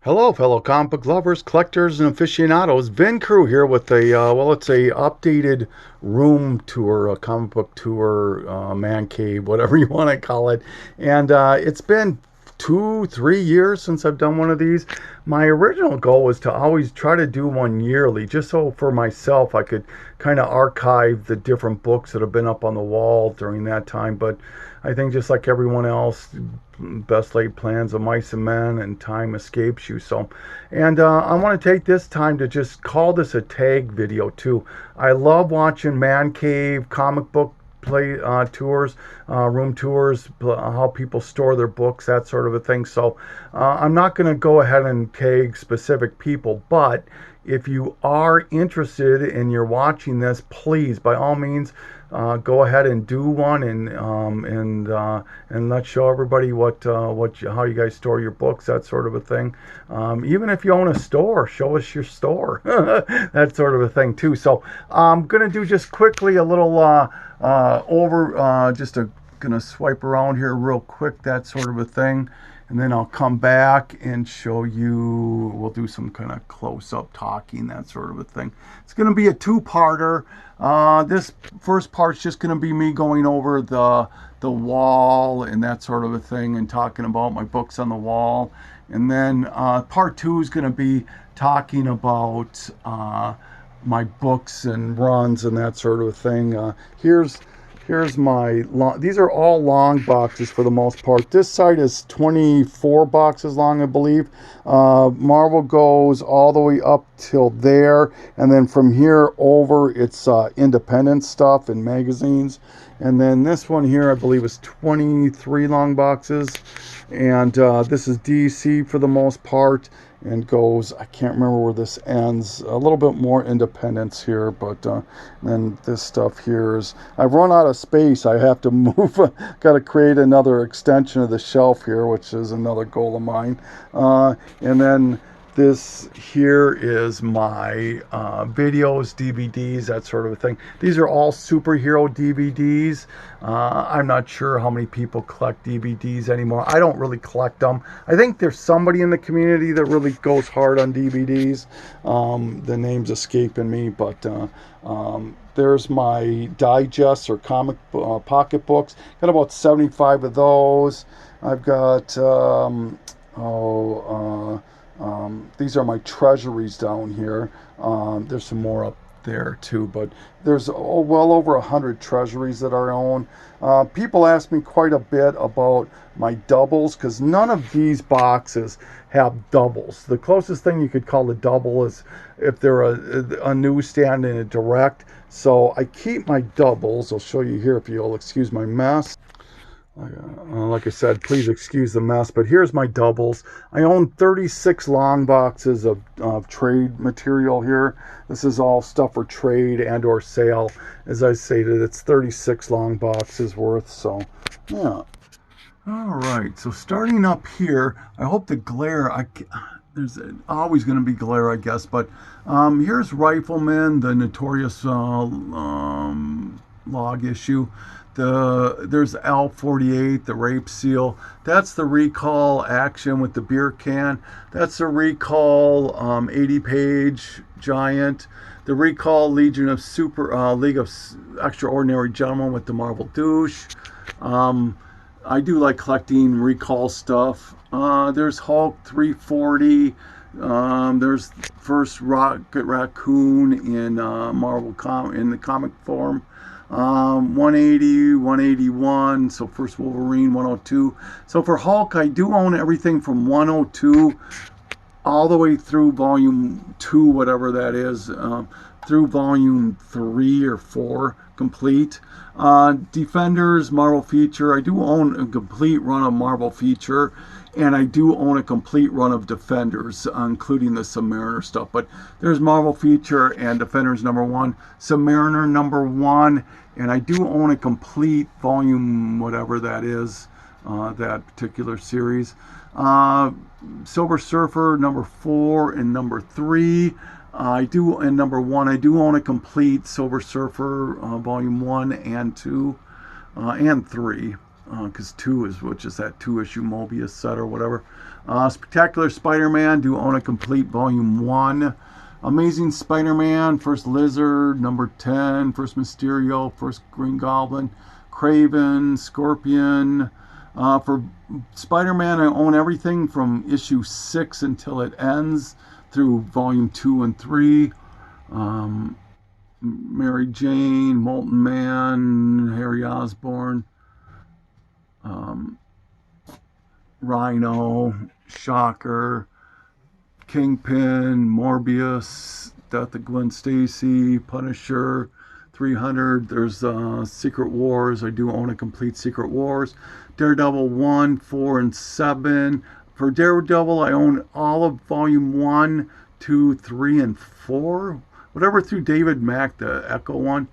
Hello, fellow comic book lovers, collectors, and aficionados. Vin Crew here with it's a updated room tour, a comic book tour, man cave, whatever you want to call it. And it's been 2, 3 years since I've done one of these. My original goal was to always try to do one yearly, just so for myself I could kind of archive the different books that have been up on the wall during that time. But I think just like everyone else, best laid plans of mice and men, and time escapes you. So, and I want to take this time to just call this a tag video too. I love watching man cave comic book play tours, room tours, how people store their books, that sort of a thing. So I'm not going to go ahead and tag specific people, but if you are interested and you're watching this, please, by all means, go ahead and do one, and let's show everybody how you guys store your books, that sort of a thing. Even if you own a store, show us your store, that sort of a thing too. So I'm gonna do just quickly a little gonna swipe around here real quick, that sort of a thing. And then I'll come back and show you, we'll do some kind of close-up talking, that sort of a thing. It's going to be a two-parter. This first part's just going to be me going over the wall and that sort of a thing, and talking about my books on the wall. And then part two is going to be talking about my books and runs and that sort of a thing. Here's my long, these are all long boxes for the most part. This side is 24 boxes long, I believe. Marvel goes all the way up till there, and then from here over it's independent stuff and magazines. And then this one here I believe is 23 long boxes, and this is DC for the most part, and goes, I can't remember where this ends, a little bit more independence here. But then this stuff here is, I've run out of space, I have to move. Got to create another extension of the shelf here, which is another goal of mine. And then this here is my videos, DVDs, that sort of a thing. These are all superhero DVDs. I'm not sure how many people collect DVDs anymore. I don't really collect them. I think there's somebody in the community that really goes hard on DVDs. The name's escaping me, but there's my digests or comic pocket books. Got about 75 of those. I've got these are my treasuries down here. There's some more up there too, but there's well over 100 treasuries that I own. People ask me quite a bit about my doubles, because none of these boxes have doubles. The closest thing you could call a double is if they're a newsstand and a direct. So I keep my doubles. I'll show you here if you'll excuse my mess. Like I said, please excuse the mess, but here's my doubles. I own 36 long boxes of trade material here. This is all stuff for trade and or sale. As I stated, it's 36 long boxes worth. So yeah. All right, so starting up here, I hope the glare, there's always going to be glare, I guess, but here's Rifleman, the notorious log issue. There's L-48, the rape seal. That's the recall action with the beer can. That's the recall 80-page giant. The recall League of Extraordinary Gentlemen with the Marvel douche. I do like collecting recall stuff. There's Hulk 340. There's first Rocket Raccoon in in the comic form. 180, 181, so first Wolverine, 102. So for Hulk, I do own everything from 102 all the way through volume 2, whatever that is, through volume 3 or 4 complete. Defenders, Marvel Feature, I do own a complete run of Marvel Feature, and I do own a complete run of Defenders, including the Submariner stuff. But there's Marvel Feature and Defenders #1, Submariner #1, and I do own a complete volume, whatever that is, that particular series. Silver Surfer #4 and #3. I do, and #1, I do own a complete Silver Surfer volume 1 and 2 and 3. because 2 is, which is that 2-issue Mobius set or whatever. Spectacular Spider-Man, do own a complete volume 1. Amazing Spider-Man, first Lizard, number 10, first Mysterio, first Green Goblin, Kraven, Scorpion. For Spider-Man, I own everything from issue 6 until it ends through volume 2 and 3. Mary Jane, Molten Man, Harry Osborn, Rhino, Shocker, Kingpin, Morbius, Death of Gwen Stacy, Punisher, 300. There's Secret Wars. I do own a complete Secret Wars. Daredevil 1, 4, and 7. For Daredevil, I own all of volume 1, 2, 3, and 4. Whatever through David Mack, the Echo one.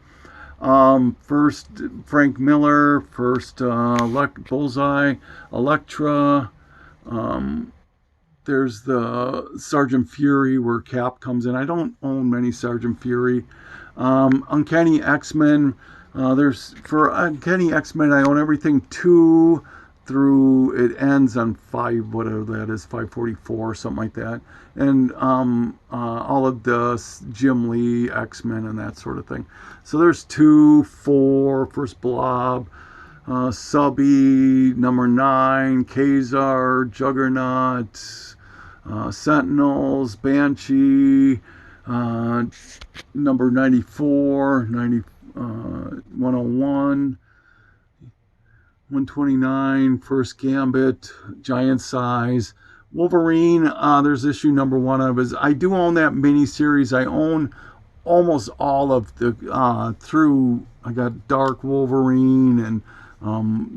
First Frank Miller, first Bullseye, Elektra. There's the Sergeant Fury where Cap comes in. I don't own many Sergeant Fury. Uncanny X-Men. For Uncanny X-Men, I own everything 2 through it ends on 5, whatever that is, 544, something like that. And all of the Jim Lee X-Men and that sort of thing. So there's 2, 4, first Blob, Subby, number 9, Kazar, Juggernaut, Sentinels, Banshee, number 94, 101, 129, first Gambit, Giant Size, Wolverine. There's issue number 1 of his. I do own that miniseries. I own almost all of the through. I got Dark Wolverine and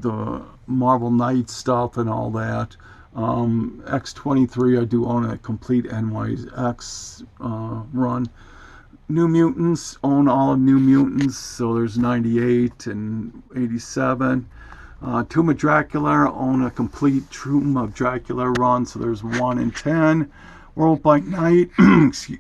the Marvel Knights stuff and all that. X-23, I do own a complete NYX run. New Mutants, own all of New Mutants, so there's 98 and 87. Tomb of Dracula, own a complete Tomb of Dracula run, so there's 1 and 10. Werewolf by Night,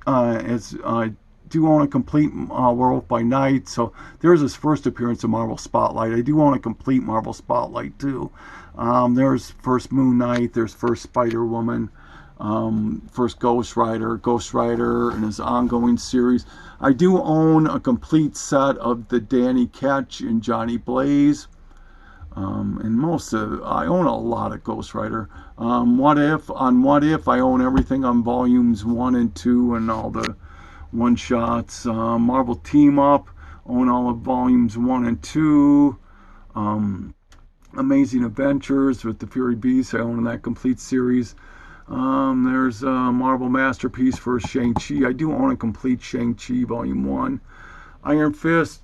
I do own a complete Werewolf by Night, so there's his first appearance in Marvel Spotlight. I do own a complete Marvel Spotlight too. There's first Moon Knight, there's first Spider-Woman, first Ghost Rider and his ongoing series. I do own a complete set of the Danny Ketch and Johnny Blaze. And I own a lot of Ghost Rider. What If, I own everything on volumes 1 and 2 and all the one-shots. Marvel Team Up, own all of volumes 1 and 2. Amazing Adventures with the Fury Beast, I own that complete series. There's Marvel Masterpiece for Shang-Chi. I do own a complete Shang-Chi volume 1. Iron Fist,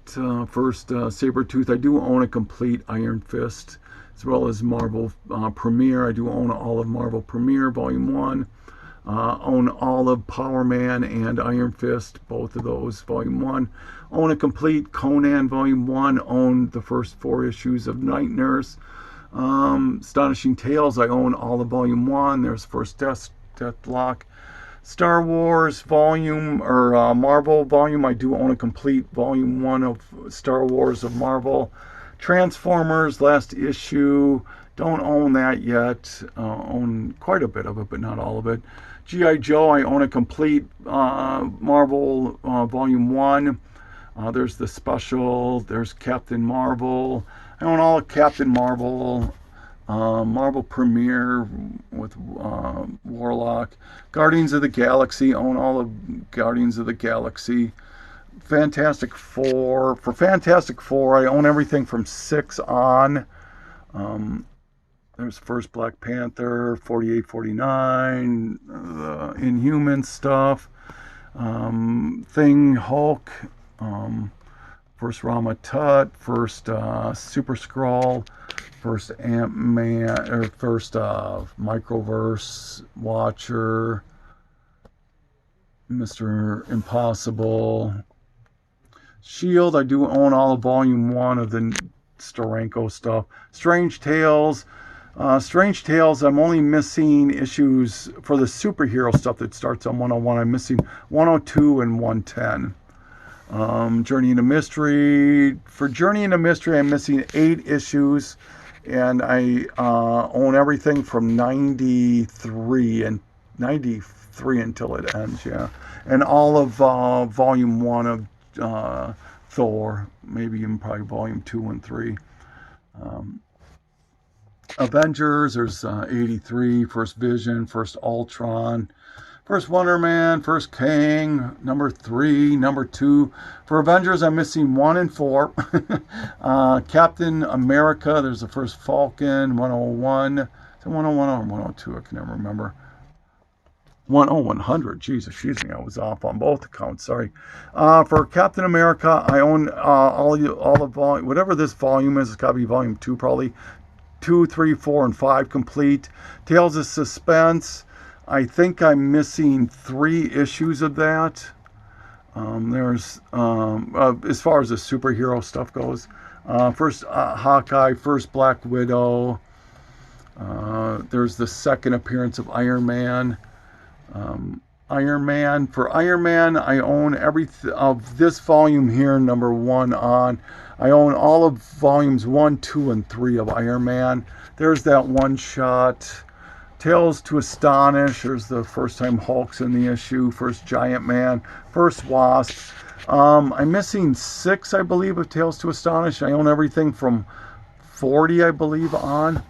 first Sabretooth. I do own a complete Iron Fist, as well as Marvel Premiere. I do own all of Marvel Premiere volume 1. Own all of Power Man and Iron Fist, both of those, volume 1. Own a complete Conan volume 1. Own the first 4 issues of Night Nurse. Astonishing Tales, I own all of volume 1. There's first Deathlock. Star Wars volume, or Marvel volume, I do own a complete volume 1 of Star Wars of Marvel. Transformers, last issue, don't own that yet. Own quite a bit of it, but not all of it. G.I. Joe, I own a complete Marvel volume 1. There's the special, there's Captain Marvel. I own all of Captain Marvel. Marvel Premiere with Warlock. Guardians of the Galaxy, own all of Guardians of the Galaxy. Fantastic Four. For Fantastic Four, I own everything from 6 on. There's first Black Panther, 48, 49, the Inhuman stuff, Thing, Hulk, first Rama Tut, first Super Skrull, first Ant-Man, or first Microverse, Watcher, Mr. Impossible, Shield. I do own all of volume 1 of the Steranko stuff. Strange Tales. Strange Tales, I'm only missing issues for the superhero stuff that starts on 101. I'm missing 102 and 110. Journey into Mystery. For Journey into Mystery, I'm missing 8 issues. and I own everything from 93 until it ends, yeah. And all of volume 1 of Thor, maybe even probably volume 2 and 3. Avengers, there's 83, First Vision, First Ultron, First Wonder Man, First King, number 3, number 2. For Avengers, I'm missing 1 and 4. Captain America, there's the first Falcon, 101. Is it 101 or 102? I can never remember. 100. Jeez, excuse me. I was off on both accounts. Sorry. For Captain America, I own all the volume, whatever this volume is. It's got to be volume 2, probably. 2, 3, 4, and 5 complete. Tales of Suspense. I think I'm missing 3 issues of that. There's as far as the superhero stuff goes. First Hawkeye, first Black Widow. There's the second appearance of Iron Man. For Iron Man, I own every of this volume here, number 1 on. I own all of volumes 1, 2, and 3 of Iron Man. There's that one shot. Tales to Astonish. There's the first time Hulk's in the issue. First Giant Man. First Wasp. I'm missing 6, I believe, of Tales to Astonish. I own everything from 40, I believe, on.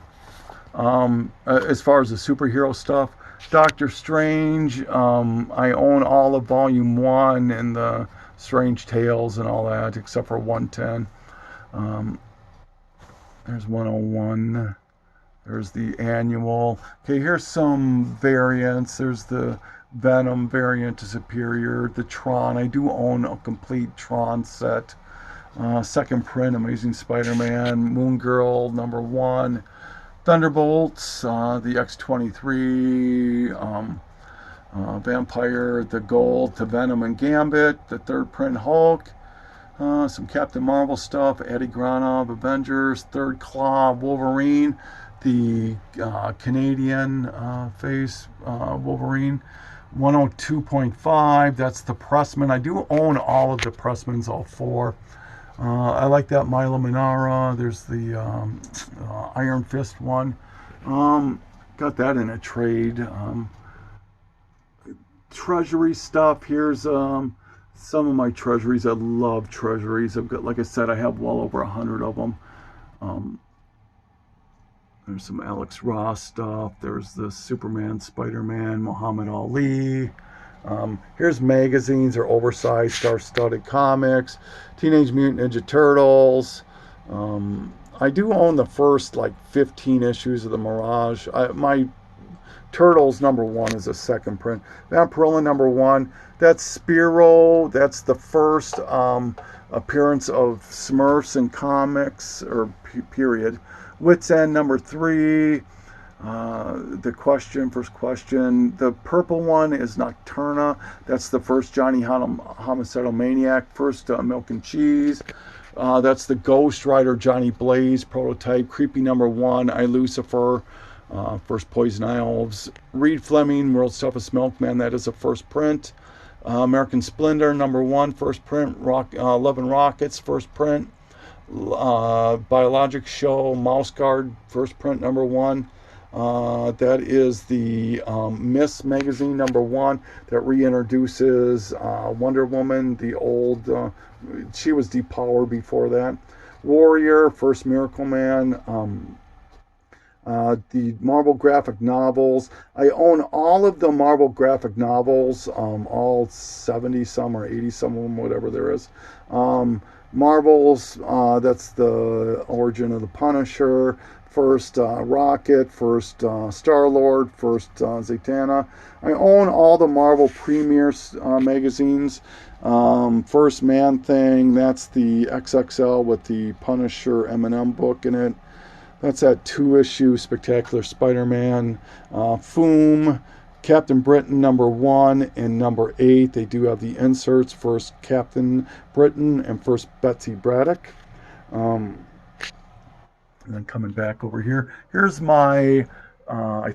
As far as the superhero stuff. Doctor Strange, I own all of volume 1 and the Strange Tales and all that, except for 110. There's 101. There's the annual. Okay, here's some variants. There's the Venom variant to Superior, the Tron. I do own a complete Tron set. Second print, Amazing Spider-Man, Moon Girl, number 1. Thunderbolts, the X-23, Vampire, the Gold, to Venom and Gambit, the third print Hulk, some Captain Marvel stuff, Eddie Granov, Avengers, Third Claw, Wolverine, the Canadian face Wolverine, 102.5, that's the Pressman. I do own all of the Pressmans, all 4. I like that Milo Manara. There's the Iron Fist one. Got that in a trade. Treasury stuff. Here's some of my treasuries. I love treasuries. I've got, like I said, I have well over 100 of them. There's some Alex Ross stuff. There's the Superman, Spider-Man, Muhammad Ali. Here's magazines or oversized star-studded comics, Teenage Mutant Ninja Turtles. I do own the first like 15 issues of the Mirage. My Turtles number 1 is a second print. Vampirilla number 1. That's Spiro. That's the first appearance of Smurfs in comics, or period. Wits End number 3. First question. The purple one is Nocturna. That's the first Johnny Homicidal Maniac, first Milk and Cheese. That's the Ghost Rider Johnny Blaze prototype. Creepy number 1, I Lucifer, first Poison Elves. Reed Fleming, World's Toughest Milkman, that is a first print. American Splendor number 1, first print. Love and Rockets, first print. Biologic Show, Mouse Guard, first print number 1. That is the Miss magazine number 1 that reintroduces Wonder Woman, the old, she was depowered before that. Warrior, first Miracle Man, the Marvel graphic novels. I own all of the Marvel graphic novels, all 70 some or 80 some of them, whatever there is. Marvels, that's the origin of the Punisher, first Rocket, first Star-Lord, first Zatanna. I own all the Marvel Premier magazines. First Man-Thing, that's the XXL with the Punisher M&M book in it. That's that 2-issue Spectacular Spider-Man. Foom, Captain Britain number 1 and number 8. They do have the inserts. First Captain Britain and first Betsy Braddock. And then coming back over here. Here's my, I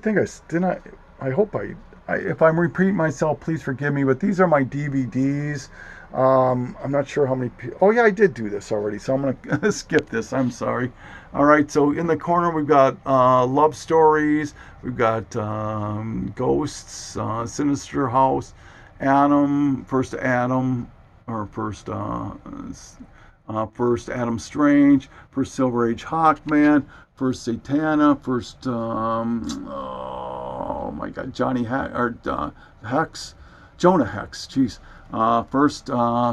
hope I if I'm repeating myself, please forgive me, but these are my DVDs. I'm not sure how many. Oh yeah, I did do this already, so I'm gonna skip this. I'm sorry. All right, so in the corner we've got love stories. We've got ghosts, Sinister House, Adam, first Adam, or first Adam Strange, first Silver Age Hawkman, first Satana, first oh my God, Hex, Jonah Hex, jeez, first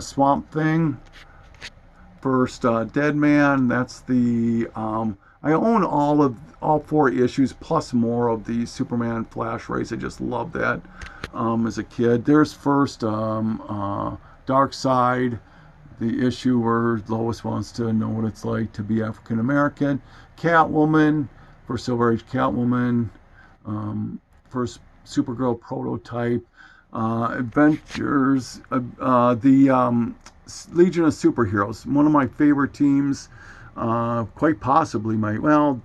Swamp Thing, first Dead Man. That's the I own all 4 issues plus more of the Superman Flash race. I just love that as a kid. There's first Dark Side, the issue where Lois wants to know what it's like to be African American. Catwoman, first Silver Age Catwoman, first Supergirl prototype, Adventures, the Legion of Superheroes, one of my favorite teams. Quite possibly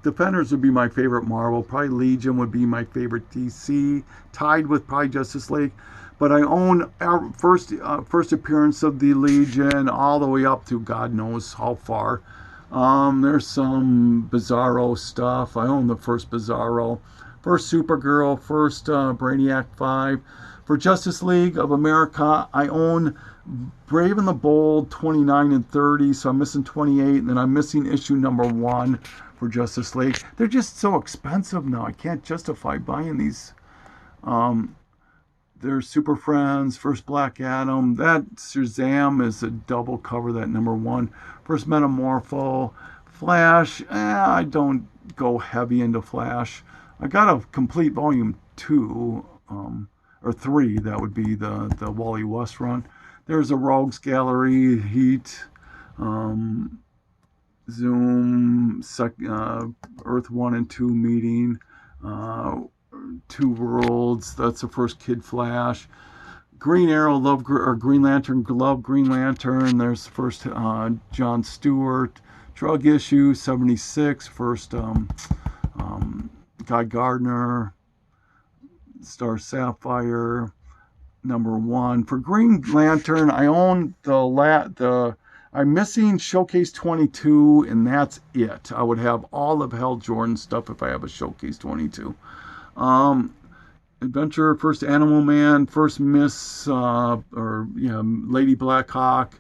Defenders would be my favorite Marvel. Probably Legion would be my favorite DC, tied with probably Justice League. But I own our first appearance of the Legion all the way up to God knows how far. There's some Bizarro stuff. I own the first Bizarro, first Supergirl, first Brainiac 5. For Justice League of America, I own Brave and the Bold 29 and 30, so I'm missing 28, and then I'm missing issue number 1 for Justice League. They're just so expensive now. I can't justify buying these. There's Super Friends, first Black Adam. That Shazam is a double cover, that number 1. First Metamorpho. Flash, I don't go heavy into Flash. I got a complete volume 2, or 3, that would be the Wally West run. There's a Rogues Gallery, Heat, Zoom, Earth 1 and 2 meeting, Two Worlds, that's the first Kid Flash. Green Arrow, Green Lantern, love Green Lantern. There's the first John Stewart. Drug Issue 76, first Guy Gardner. Star Sapphire, number 1. For Green Lantern, I own I'm missing Showcase 22, and that's it. I would have all of Hal Jordan stuff if I have a Showcase 22. Adventure, first Animal Man, first Lady Blackhawk,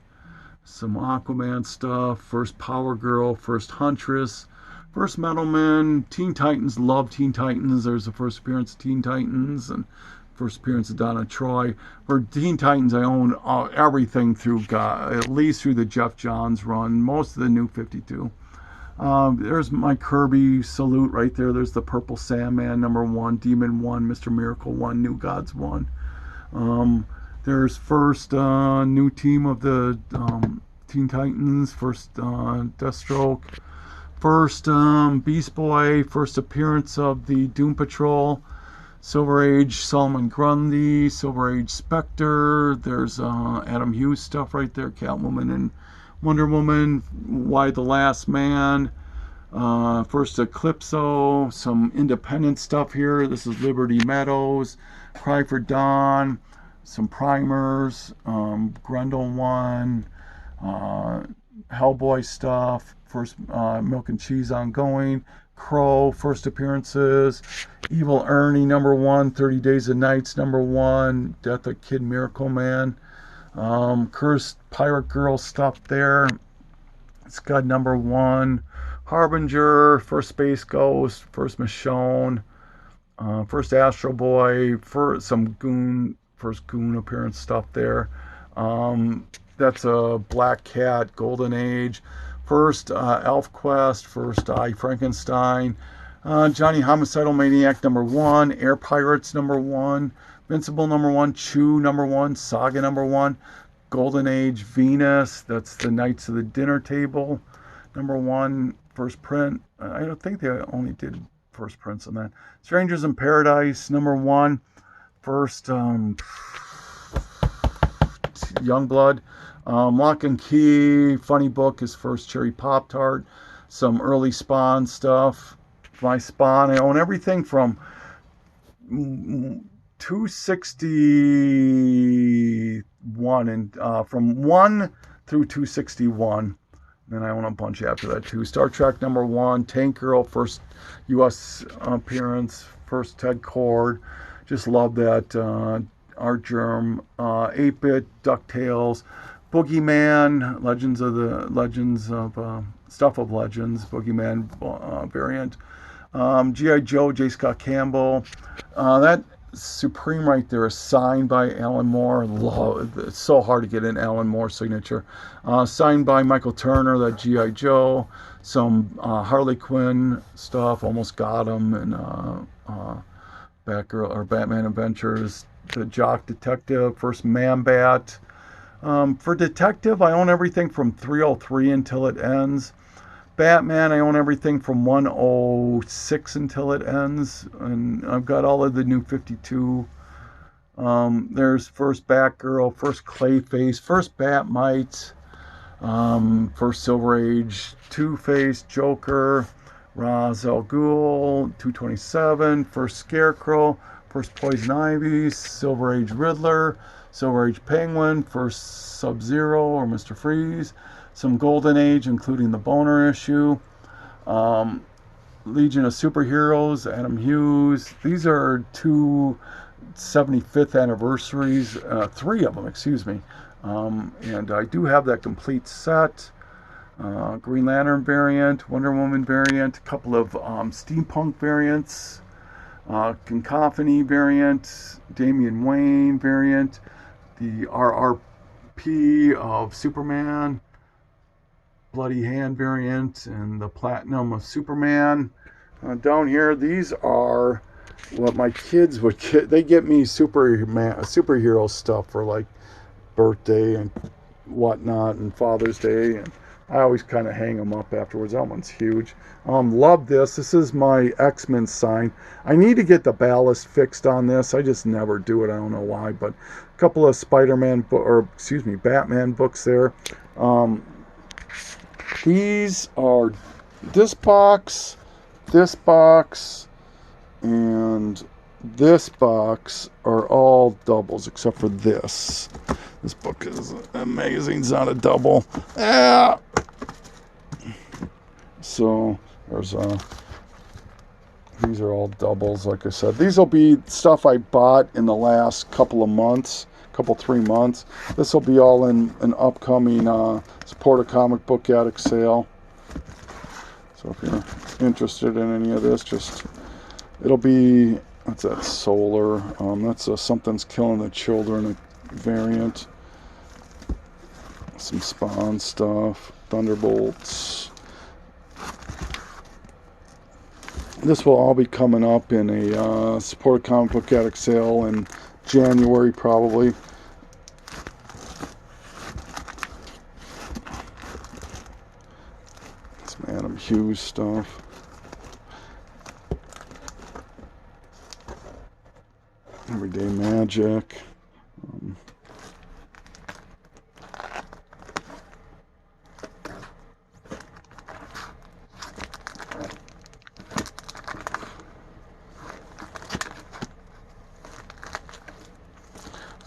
some Aquaman stuff, first Power Girl, first Huntress, first Metal Men, Teen Titans, love Teen Titans. There's the first appearance of Teen Titans and first appearance of Donna Troy. For Teen Titans, I own everything through at least through the Jeff Johns run, most of the New 52. There's my Kirby salute right there. There's the Purple Sandman, number 1, Demon 1, Mr. Miracle 1, New Gods 1. There's first new team of the Teen Titans, first Deathstroke, first Beast Boy, first appearance of the Doom Patrol, Silver Age Solomon Grundy, Silver Age Spectre. There's Adam Hughes stuff right there, Catwoman and Wonder Woman, Y the Last Man, first Eclipso, some independent stuff here. This is Liberty Meadows, Cry for Dawn, some primers, Grundle 1, Hellboy stuff, first Milk and Cheese ongoing, Crow, first appearances, Evil Ernie, number 1, 30 Days and Nights, number 1, Death of Kid Miracle Man, Cursed Pirate Girl stuff there, Scud number 1, Harbinger, first Space Ghost, first Michonne, first Astro Boy, first Goon appearance stuff there. That's a Black Cat, Golden Age, first Elf Quest, first I Frankenstein, Johnny Homicidal Maniac number 1, Air Pirates number 1, Invincible number 1, Chew number 1, Saga number 1, Golden Age Venus, that's the Knights of the Dinner Table number 1, first print. I don't think they only did first prints on that. Strangers in Paradise number 1, first Youngblood, Lock and Key, Funny Book is first Cherry Pop Tart, some early Spawn stuff. My Spawn, I own everything from 261 and from 1 through 261. Then I own a bunch after that too. Star Trek #1, Tank Girl, first U.S. appearance, first Ted Cord. Just love that. Art Germ, 8-Bit, DuckTales, Boogeyman, Stuff of Legends, Boogeyman variant. G.I. Joe, J. Scott Campbell. That Supreme right there is signed by Alan Moore. It's so hard to get an Alan Moore signature. Signed by Michael Turner, that G.I. Joe. Some Harley Quinn stuff, almost got him. And Batgirl or Batman Adventures. The Jock Detective, first Man-Bat. For Detective, I own everything from 303 until it ends. Batman, I own everything from 106 until it ends, and I've got all of the new 52. There's first Batgirl, first Clayface, first Batmite, first Silver Age, Two-Face, Joker, Ra's al Ghul, 227, first Scarecrow, first Poison Ivy, Silver Age Riddler, Silver Age Penguin, first Sub-Zero or Mr. Freeze, some Golden Age, including the Boner issue, Legion of Superheroes, Adam Hughes. These are 275th anniversaries, 3 of them, excuse me. And I do have that complete set. Green Lantern variant, Wonder Woman variant, a couple of steampunk variants, Cacophony variant, Damian Wayne variant, the RRP of Superman, Bloody Hand variant, and the Platinum of Superman. Down here, these are what my kids would get. They get me superhero stuff for like birthday and whatnot and Father's Day, and I always kind of hang them up afterwards. That one's huge. Love this. This is my X-Men sign. I need to get the ballast fixed on this. I just never do it. I don't know why, but a couple of Batman books there. These are this box, and this box are all doubles except for this. This book is amazing. It's not a double. So there's these are all doubles, like I said. These will be stuff I bought in the last couple of months, 3 months. This will be all in an upcoming Support a Comic Book Addict sale. So if you're interested in any of this, it'll be, what's that, Solar. That's Something's Killing the Children variant. Some Spawn stuff, Thunderbolts. This will all be coming up in a Support a Comic Book Addict sale in January, probably. Some Adam Hughes stuff. Everyday Magic.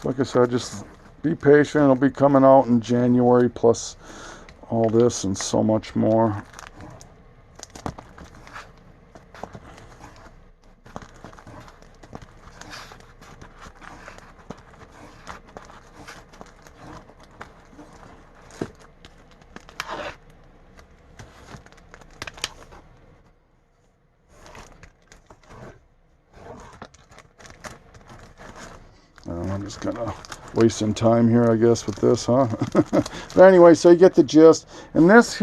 Like I said, just be patient. It'll be coming out in January, plus all this and so much more. I'm just kind of wasting time here, I guess, with this, huh? But anyway, so you get the gist. And this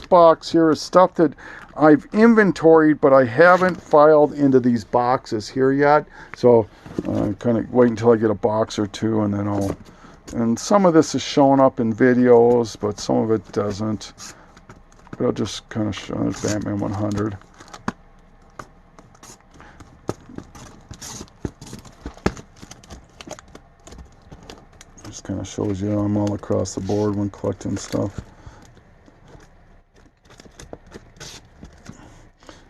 box here is stuff that I've inventoried, but I haven't filed into these boxes here yet. So kind of wait until I get a box or two, and then and some of this is showing up in videos, but some of it doesn't. But I'll just kind of show. There's Batman 100. Just kind of shows you I'm all across the board when collecting stuff.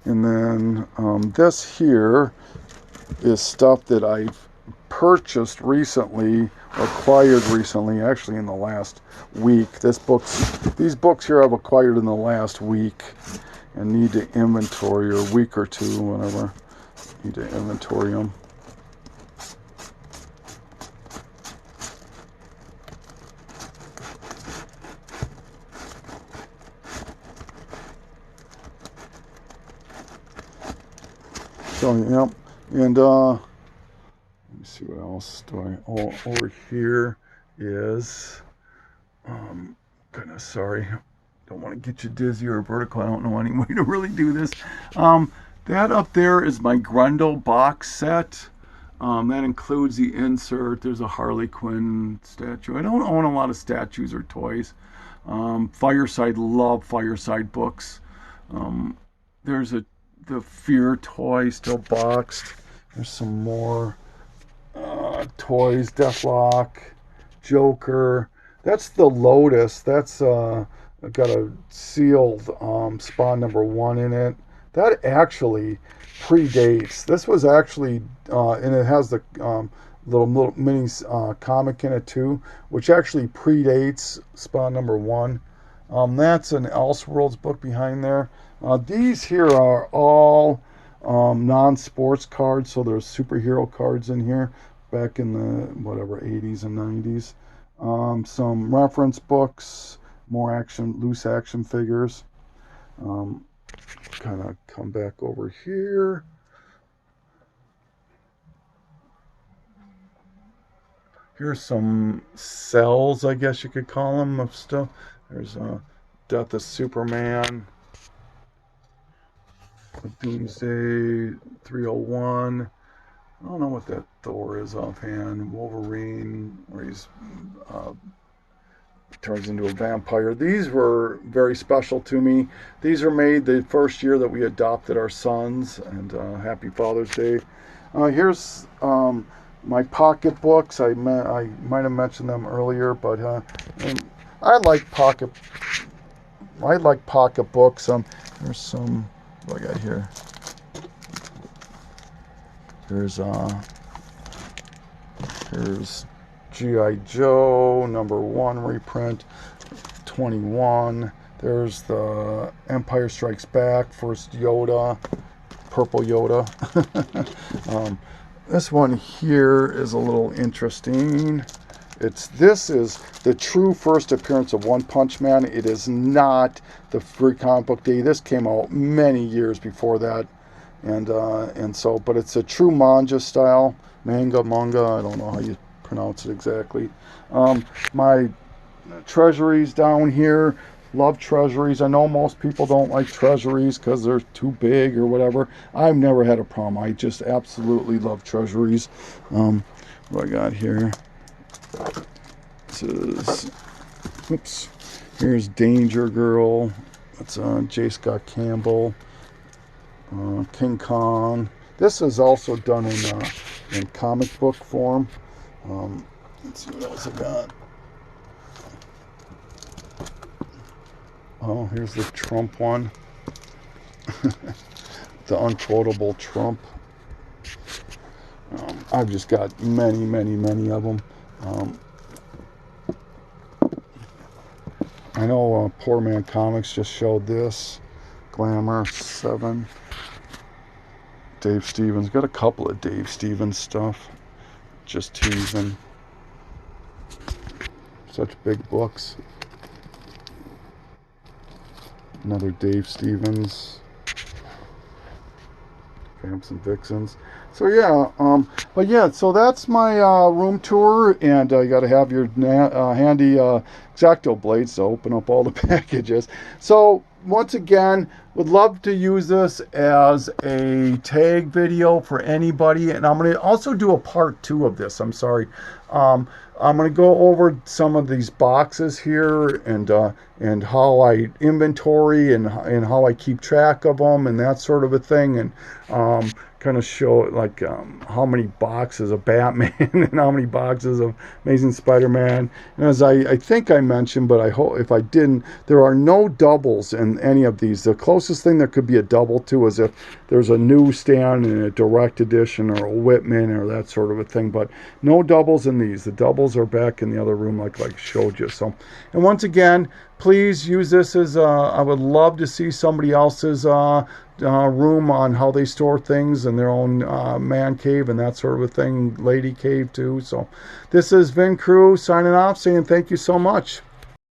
And then this here is stuff that I've purchased recently, acquired recently, actually in the last week. These books here I've acquired in the last week and need to inventory, or a week or two, whatever. Need to inventory them. So, yep. And let me see what else do I. Oh, over here is. Goodness, sorry. Don't want to get you dizzy or vertical. I don't know any way to really do this. That up there is my Grundle box set. That includes the insert. There's a Harley Quinn statue. I don't own a lot of statues or toys. Fireside, love Fireside books. There's the Fear toy still boxed. There's some more toys. Deathlock, Joker. That's the Lotus. That's got a sealed Spawn #1 in it. That actually predates. This was actually, and it has the little mini comic in it too, which actually predates Spawn #1. That's an Elseworlds book behind there. These here are all non-sports cards, so there's superhero cards in here back in the, whatever, 80s and 90s. Some reference books, more loose action figures. Kind of come back over here. Here's some cells, I guess you could call them, of stuff. There's Death of Superman, Doomsday 301. I don't know what that Thor is offhand. Wolverine, where he's turns into a vampire. These were very special to me. These are made the first year that we adopted our sons, and happy Father's Day. Here's my pocket books. I might have mentioned them earlier, but I like pocket books. There's some. What do I got here? Here's G.I. Joe #1 reprint 21. There's the Empire Strikes Back, first Yoda, purple Yoda. This one here is a little interesting. This is the true first appearance of One Punch Man. It is not the Free Comic Book Day. This came out many years before that, and so, but it's a true manga style, manga. I don't know how you pronounce it exactly. My Treasuries down here. Love Treasuries. I know most people don't like Treasuries because they're too big or whatever. I've never had a problem. I just absolutely love Treasuries. What I got here? This is, oops. Here's Danger Girl. That's J. Scott Campbell. King Kong. This is also done in comic book form. Let's see what else I got. Oh, here's the Trump one. The unquotable Trump. I've just got many of them. I know Poor Man Comics just showed this. Glamour 7. Dave Stevens. Got a couple of Dave Stevens stuff. Just teasing. Such big books. Another Dave Stevens. Vamps and Vixens. So yeah, but yeah, so that's my room tour, and you got to have your handy X-Acto blades to open up all the packages. So once again, would love to use this as a tag video for anybody, and I'm going to also do a part 2 of this. I'm sorry. I'm going to go over some of these boxes here and how I inventory and how I keep track of them and that sort of a thing, and kind of show like how many boxes of Batman and how many boxes of Amazing Spider-Man. And as I think I mentioned, but I hope if I didn't, there are no doubles in any of these. The closest closest thing that could be a double to is if there's a newsstand and a direct edition or a Whitman or that sort of a thing, but no doubles in these. The doubles are back in the other room like I showed you. So, and once again, please use this as I would love to see somebody else's room on how they store things in their own man cave and that sort of a thing, lady cave too. So this is Vin Crew signing off, saying thank you so much.